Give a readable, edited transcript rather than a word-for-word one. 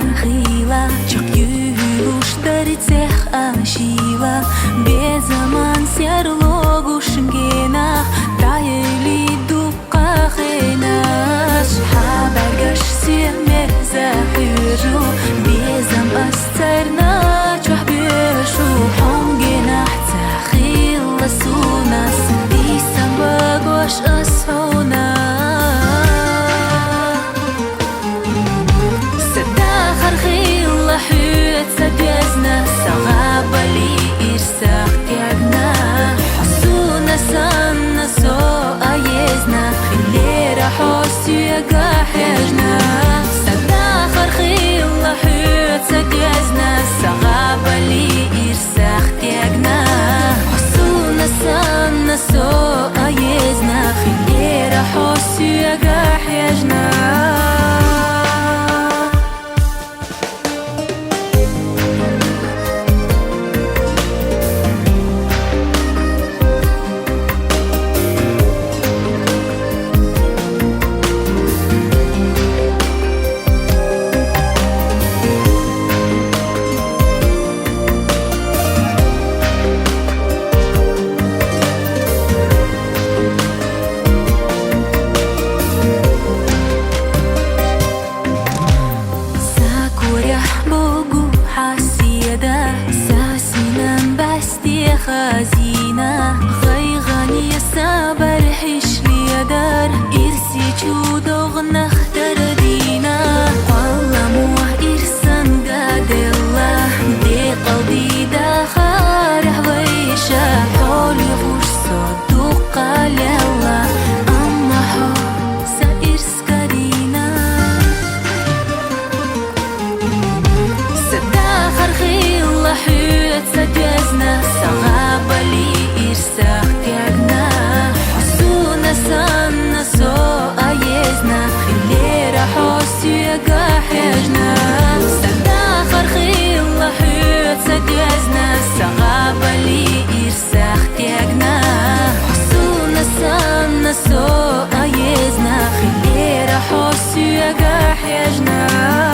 داخله çok yürüyüşler aşıla bir zaman serloguş gena dayeli dukka xenaş haber gaş sime zahiru bezam astarna çok bişu hom gena takhil sunas disam bagosh asona سديزنا سغاب لي إرساق كعبنا حسونا سانا سو أيزنا خلي رحوس يقا حيجنا سداخر خيل حيوت سديزنا سغاب لي إرساق كعبنا حسونا سانا سو أيزنا خلي رحوس يقا حيجنا خزينة غيغاني السابر حش لي دار إرسي جودوغ نختار دينا والله مو إرسان قاد الله دي قلبي داخاره ويشا حولي غوش صدوق قال الله أما حو سإرس كارينا سداخر خيل حيوت سديزنا سغاب لي إرساق كعبنا حسونا سانا سو أيزنا خلي رحوس يقا حيجنا سداخر خيل حيوت سديزنا سغاب لي إرساق كعبنا حسونا سانا سو أيزنا خلي رحوس يقا حيجنا